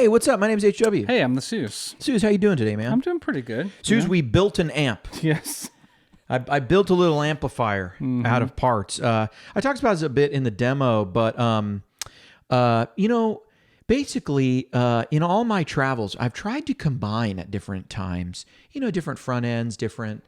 Hey, what's up? My name's HW. Hey, I'm the Sooze. Sooze, how you doing today, man? I'm doing pretty good. Sooze, we built an amp. Yes. I built a little amplifier out of parts. I talked about this a bit in the demo, but basically, in all my travels, I've tried to combine at different times, different front ends, different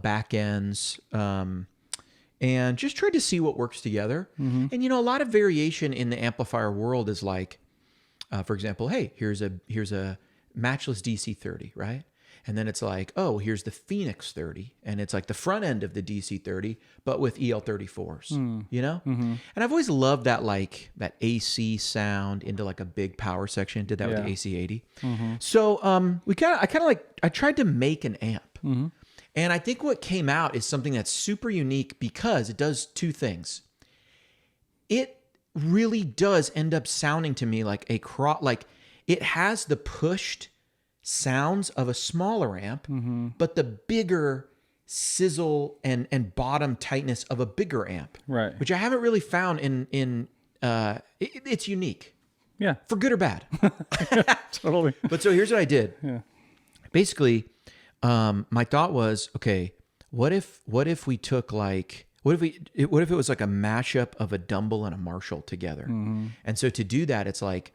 back ends, and just tried to see what works together. And, a lot of variation in the amplifier world is like, for example, hey, here's a matchless DC30, right? And then it's like, oh, here's the Phoenix 30. And it's like the front end of the DC30, but with EL34s, And I've always loved that, like, that AC sound into like a big power section. Did that with the AC80. So I tried to make an amp. And I think what came out is something that's super unique because it does two things. It really does end up sounding to me like it has the pushed sounds of a smaller amp, but the bigger sizzle and bottom tightness of a bigger amp, Right. which I haven't really found in it's unique. Yeah. For good or bad. Totally. But so here's what I did. Yeah. Basically, my thought was, okay, what if we took like, what if it was like a mashup of a Dumble and a Marshall together? And so to do that, it's like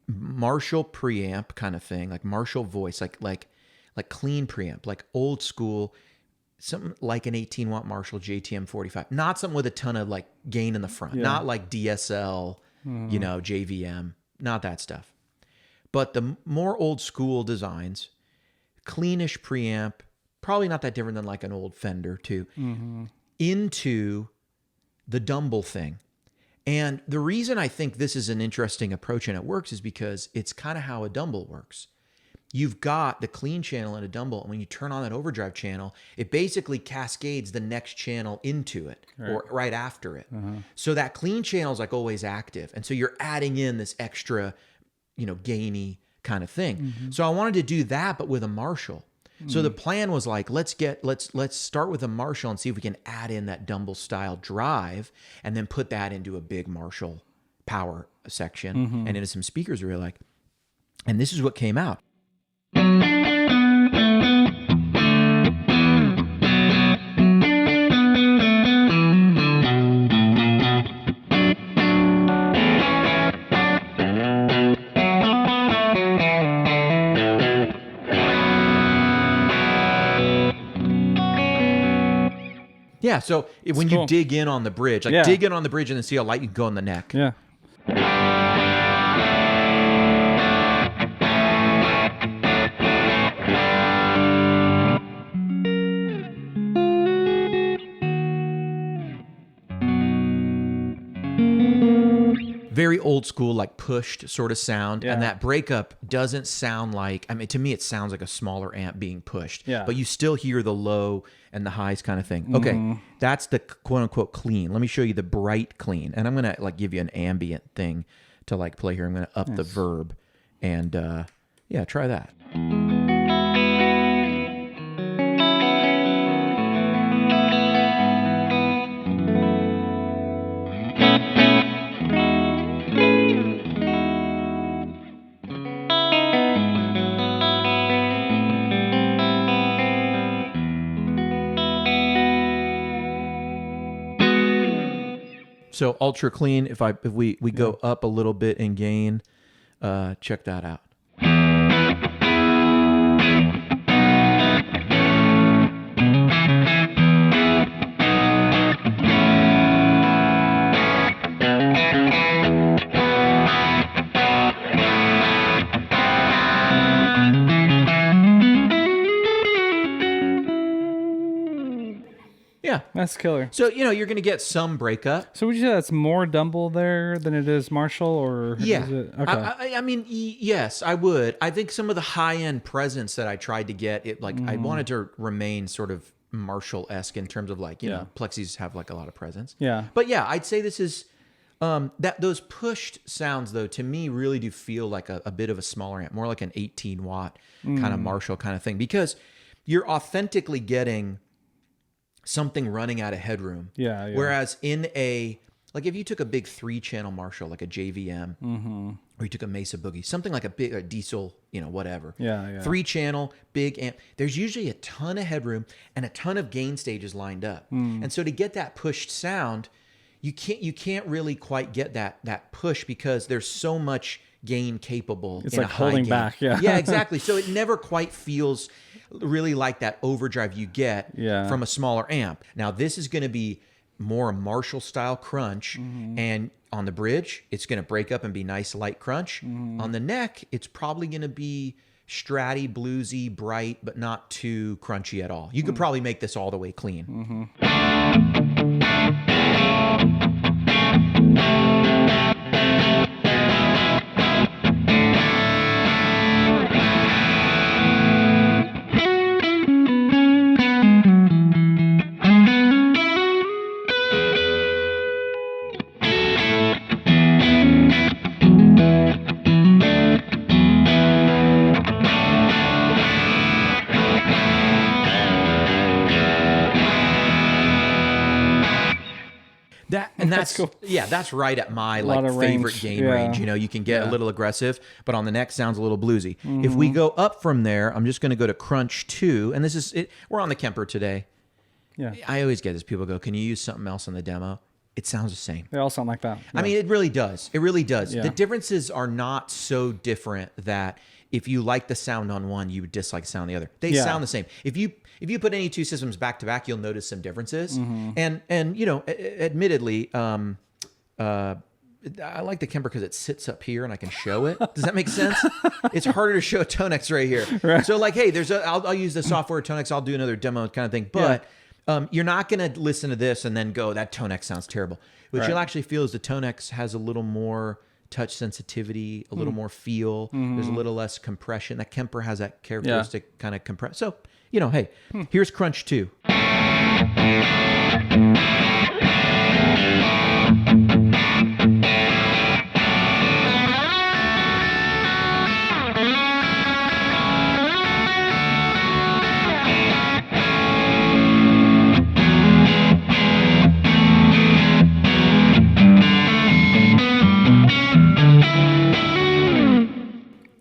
Marshall preamp kind of thing, like Marshall voice, like clean preamp, like old school, something like an 18-watt Marshall JTM 45, not something with a ton of like gain in the front, not like DSL, JVM, not that stuff. But the more old school designs, cleanish preamp, probably not that different than like an old Fender too, into the Dumble thing. And the reason I think this is an interesting approach and it works is because it's kind of how a Dumble works. You've got the clean channel in a Dumble, and when you turn on that overdrive channel, it basically cascades the next channel into it or right after it. So that clean channel is like always active. And so you're adding in this extra, gainy kind of thing. So I wanted to do that, but with a Marshall. So the plan was like, let's start with a Marshall and see if we can add in that Dumble style drive and then put that into a big Marshall power section and into some speakers we really like. And this is what came out. Yeah, so when you dig in on the bridge, dig in on the bridge and then see how light you can go in the neck. Yeah. Very old school, like pushed sort of sound. And that breakup doesn't sound like, to me, it sounds like a smaller amp being pushed. Yeah. But you still hear the low and the highs kind of thing. Okay, that's the quote unquote clean. Let me show you the bright clean. And I'm going to like give you an ambient thing to like play here. I'm going to up the verb and try that. So ultra clean, if we go up a little bit in gain, check that out. Yeah. That's killer. So, you're going to get some breakup. So would you say that's more Dumble there than it is Marshall, or yeah. is it? Okay. Yes, I would. I think some of the high-end presence that I tried to get, I wanted to remain sort of Marshall-esque in terms of plexis have like a lot of presence. Yeah. But yeah, I'd say this is that those pushed sounds though to me really do feel like a bit of a smaller amp, more like an 18-watt kind of Marshall kind of thing, because you're authentically getting something running out of headroom. Yeah. Whereas in if you took a big 3-channel Marshall, like a JVM, or you took a Mesa Boogie, something like a diesel, whatever. Yeah. 3-channel, big amp. There's usually a ton of headroom and a ton of gain stages lined up. And so to get that pushed sound, you can't really quite get that push because there's so much gain capable. It's in like a high holding gain. back. Yeah. Yeah, exactly. So it never quite feels really like that overdrive you get from a smaller amp. Now this is going to be more a Marshall style crunch, and on the bridge it's going to break up and be nice light crunch. On the neck it's probably going to be stratty, bluesy, bright, but not too crunchy at all. You could probably make this all the way clean. That's cool. Yeah, that's right at my favorite gain range. You can get a little aggressive, but on the neck sounds a little bluesy. If we go up from there, I'm just going to go to crunch 2, and this is it. We're on the Kemper today. Yeah, I always get this. People go, "Can you use something else on the demo?" It sounds the same. They all sound like that. Yeah. I mean, it really does. It really does. Yeah. The differences are not so different that if you like the sound on one, you would dislike the sound on the other. They sound the same. If you put any two systems back to back, you'll notice some differences. And admittedly, I like the Kemper because it sits up here and I can show it. Does that make sense? It's harder to show a ToneX right here. Right. So like, hey, I'll use the software ToneX. I'll do another demo kind of thing. But you're not going to listen to this and then go, that ToneX sounds terrible. What you'll actually feel is the ToneX has a little more touch sensitivity, a little more feel. There's a little less compression. That Kemper has that characteristic kind of compress. So, hey, here's crunch 2.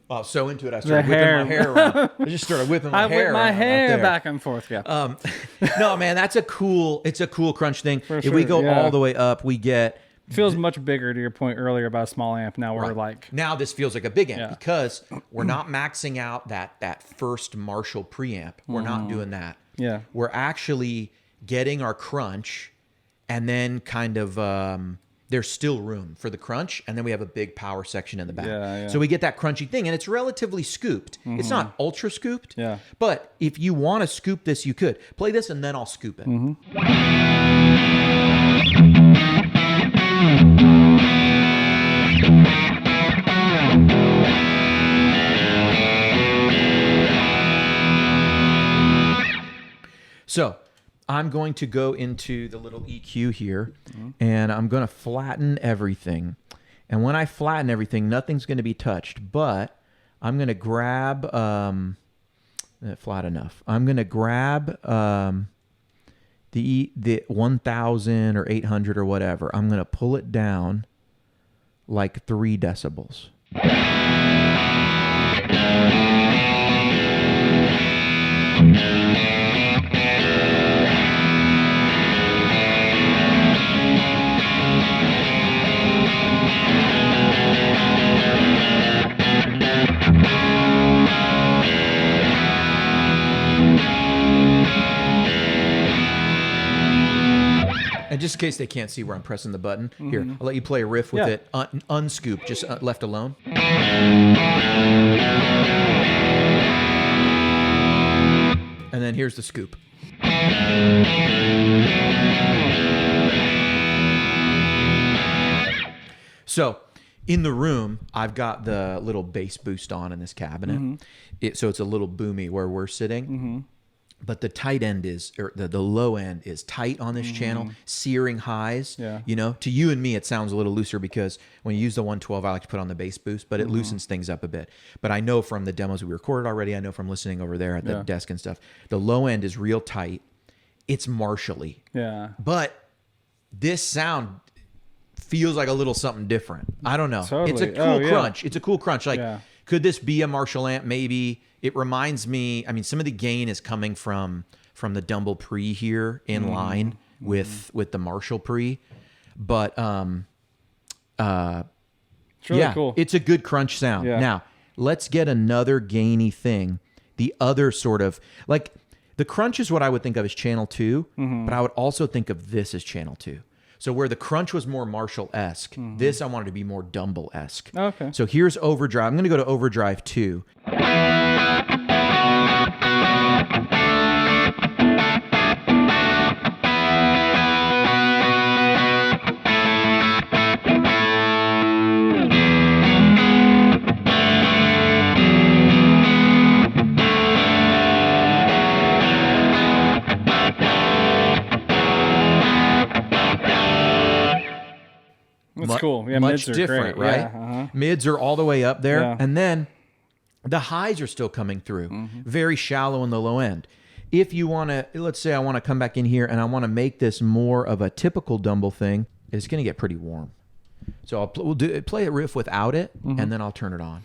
I was so into it, I started whipping my hair around. I just started whipping my hair around. I whip my hair back and forth, No, man, it's a cool crunch thing. For if sure, we go all the way up, we get... Feels much bigger to your point earlier about a small amp. Now we're like... Now this feels like a big amp because we're not maxing out that first Marshall preamp. We're not doing that. Yeah. We're actually getting our crunch and then kind of... there's still room for the crunch, and then we have a big power section in the back. Yeah. So we get that crunchy thing, and it's relatively scooped. It's not ultra scooped, but if you want to scoop this, you could. Play this, and then I'll scoop it. So I'm going to go into the little EQ here, and I'm going to flatten everything. And when I flatten everything, nothing's going to be touched, but I'm going to grab, flat enough. I'm going to grab the 1000 or 800 or whatever. I'm going to pull it down like 3 decibels. And just in case they can't see where I'm pressing the button, here, I'll let you play a riff with it, unscooped, just left alone. And then here's the scoop. So in the room, I've got the little bass boost on in this cabinet. So it's a little boomy where we're sitting. But the tight end is, or the low end is tight on this channel, searing highs. To you and me, it sounds a little looser because when you use the 112, I like to put on the bass boost, but it loosens things up a bit. But I know from the demos we recorded already, I know from listening over there at the desk and stuff, the low end is real tight. It's Marshall-y. Yeah. But this sound feels like a little something different. I don't know. Totally. It's a cool yeah. crunch. It's a cool crunch. Like, Yeah. could this be a Marshall amp? Maybe. It reminds me, I mean, some of the gain is coming from the Dumble pre here in line with the Marshall pre. But It's really cool. it's a good crunch sound. Yeah. Now, let's get another gainy thing. The other sort of, like, the crunch is what I would think of as channel 2, but I would also think of this as channel 2. So where the crunch was more Marshall-esque, this I wanted to be more Dumble-esque. Okay. So here's overdrive. I'm going to go to overdrive 2. That's cool. Yeah, Much mids are different, great. right? Yeah, Mids are all the way up there, Yeah. and then the highs are still coming through, very shallow in the low end. If you want to, let's say I want to come back in here and I want to make this more of a typical Dumble thing, it's going to get pretty warm. So we'll play a riff without it, and then I'll turn it on.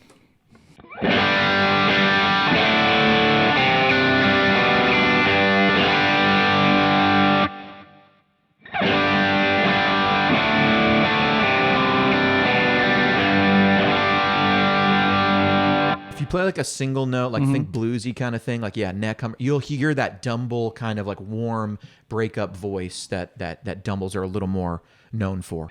If you play like a single note, like think bluesy kind of thing, like neck hum, you'll hear that Dumble kind of like warm breakup voice that Dumbles are a little more known for.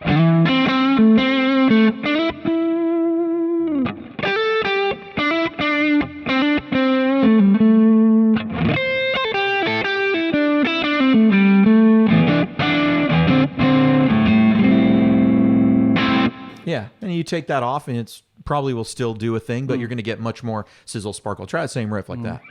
Yeah, and you take that off, and it's probably will still do a thing, but you're going to get much more sizzle, sparkle. Try the same riff like that.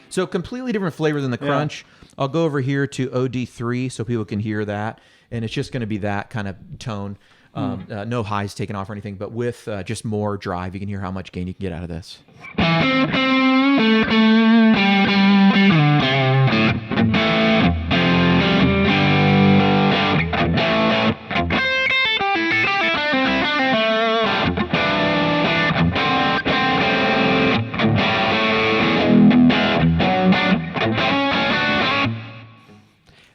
So completely different flavor than the crunch. I'll go over here to OD3 so people can hear that, and it's just going to be that kind of tone. No highs taken off or anything, but with just more drive, you can hear how much gain you can get out of this.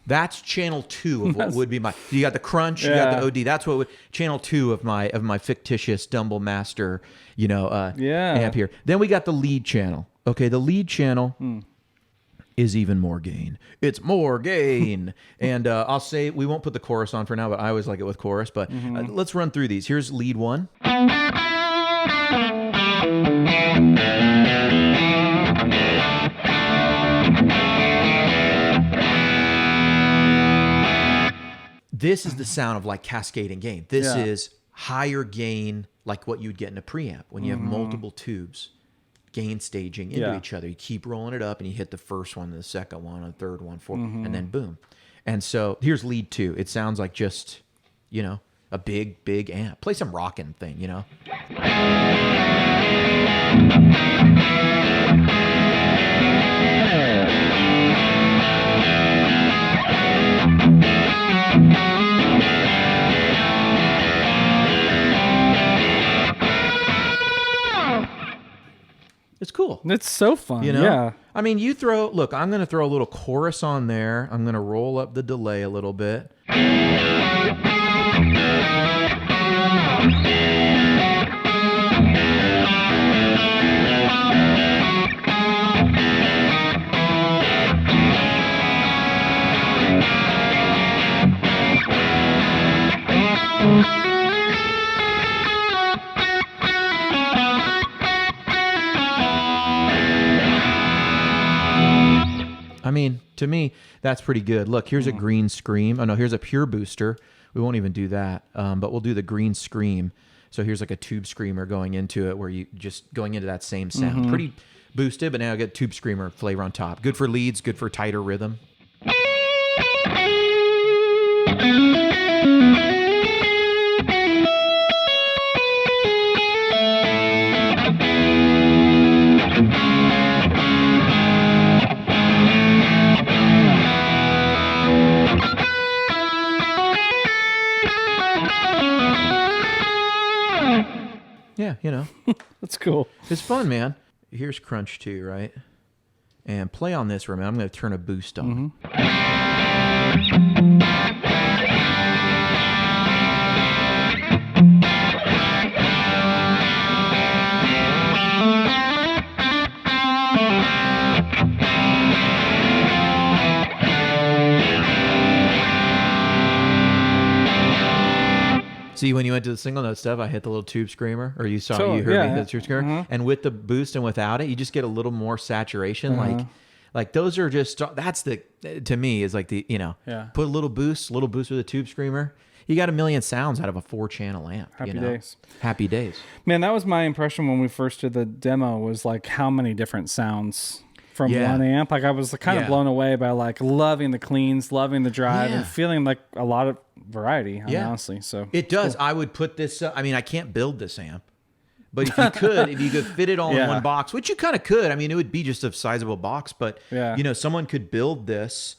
That's channel 2 of what would be my. You got the crunch, you got the OD. That's what would channel 2 of my fictitious Dumble Master, amp here. Then we got the lead channel. Okay, the lead channel is even more gain. It's more gain, and I'll say we won't put the chorus on for now, but I always like it with chorus. But let's run through these. Here's lead 1. This is the sound of like cascading gain. This is higher gain, like what you'd get in a preamp when you have multiple tubes gain staging into each other. You keep rolling it up and you hit the first one, the second one, the third one, fourth, and then boom. And so here's lead 2. It sounds like just, a big, big amp. Play some rockin' thing, It's cool. It's so fun. Yeah. I mean, look, I'm going to throw a little chorus on there. I'm going to roll up the delay a little bit. I mean, to me, that's pretty good. Look, here's a green scream. Oh, no, here's a pure booster. We won't even do that, but we'll do the green scream. So here's like a tube screamer going into it where you just going into that same sound. Pretty boosted, but now I get tube screamer flavor on top. Good for leads, good for tighter rhythm. you know. That's cool. It's fun, man. Here's Crunch 2, right? And play on this for a minute. I'm going to turn a boost on. See, when you went to the single note stuff, I hit the little tube screamer, or you heard me hit the tube screamer, and with the boost and without it, you just get a little more saturation. Like those are just, that's to me is like the, put a little boost with a tube screamer. You got a million sounds out of a 4-channel amp. Happy days. Happy days. Man, that was my impression when we first did the demo, was like how many different sounds from one amp. Like I was kind of blown away by like loving the cleans, loving the drive, and feeling like a lot of variety, honestly. So it does. Cool. I would put this, I mean, I can't build this amp, but if you could fit it all in one box, which you kind of could, I mean, it would be just a sizable box, but someone could build this,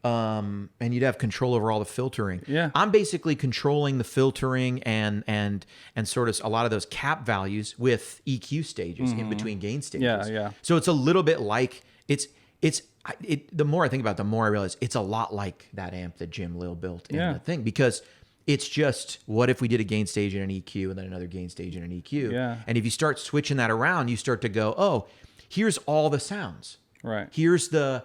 and you'd have control over all the filtering. Yeah. I'm basically controlling the filtering and sort of a lot of those cap values with EQ stages in between gain stages. Yeah. So it's a little bit like the more I think about it, the more I realize it's a lot like that amp that Jim Lill built in the thing, because it's just, what if we did a gain stage and an EQ and then another gain stage and an EQ? Yeah. And if you start switching that around, you start to go, oh, here's all the sounds. Right. Here's the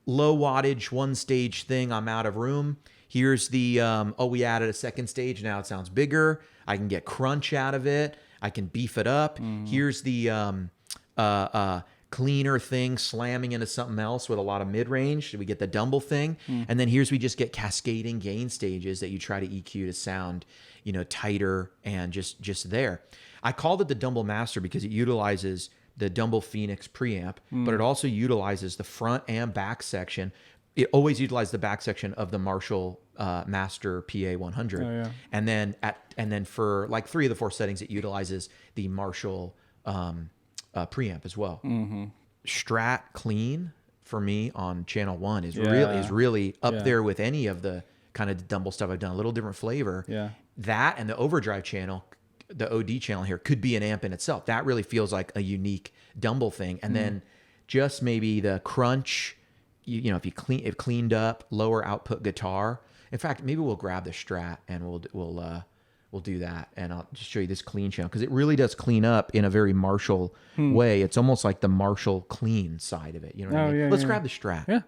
low wattage 1-stage thing. I'm out of room. Here's the, we added a second stage. Now it sounds bigger. I can get crunch out of it. I can beef it up. Here's the cleaner thing slamming into something else with a lot of mid-range. We get the Dumble thing. And then we just get cascading gain stages that you try to EQ to sound, tighter and just there. I called it the Dumble Master because it utilizes the Dumble Phoenix preamp, but it also utilizes the front and back section. It always utilized the back section of the Marshall Master PA100. And then for like 3 of the 4 settings, it utilizes the Marshall preamp as well. Strat clean for me on channel 1 is really up there with any of the kind of Dumble stuff I've done. A little different flavor. Yeah. That and the overdrive channel, the OD channel here, could be an amp in itself. That really feels like a unique Dumble thing. And then just maybe the crunch, if cleaned up, lower output guitar. In fact, maybe we'll grab the Strat and we'll do that, and I'll just show you this clean channel, because it really does clean up in a very Marshall way. It's almost like the Marshall clean side of it. You know what I mean? Let's grab the Strat. Yeah.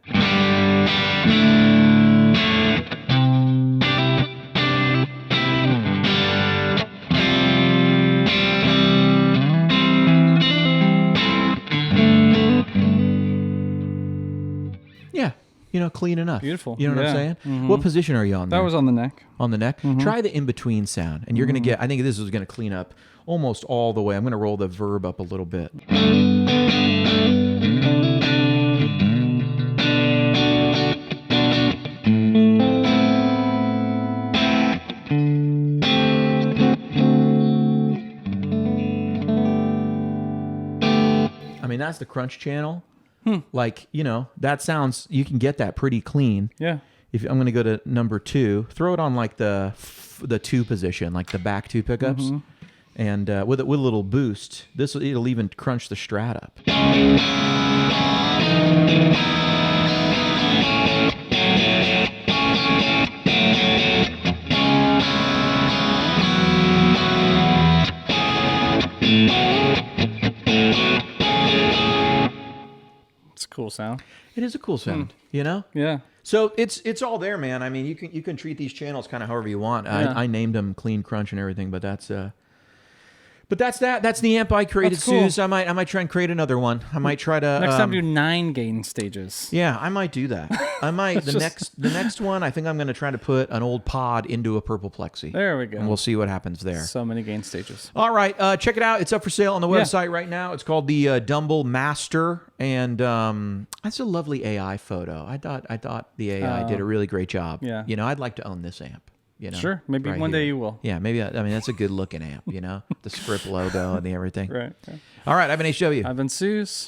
Clean enough. Beautiful. You know what I'm saying? What position are you on there? That was on the neck. On the neck? Try the in-between sound, and you're going to get, I think this is going to clean up almost all the way. I'm going to roll the verb up a little bit. I mean, that's the crunch channel. Like, that sounds, you can get that pretty clean. Yeah. If I'm going to go to number 2, throw it on like the 2 position, like the back 2 pickups, and with a little boost, it'll even crunch the Strat up. Cool sound. It is a cool sound, Yeah. So it's all there, man. I mean, you can treat these channels kind of however you want. Yeah. I named them Clean, Crunch, and everything, but that's that. That's the amp I created, cool. Sooze. I might try and create another one. I might try to next time do 9 gain stages. Yeah, I might do that. I might the next one. I think I'm going to try to put an old pod into a purple plexi. There we go. And we'll see what happens there. So many gain stages. All right, check it out. It's up for sale on the website right now. It's called the Dumble Master, and that's a lovely AI photo. I thought the AI did a really great job. Yeah. I'd like to own this amp. Sure. Maybe one day you will. Yeah, maybe. I mean, that's a good looking amp, the script logo and the everything. Right. All right, I've been HW. I've been Sooze.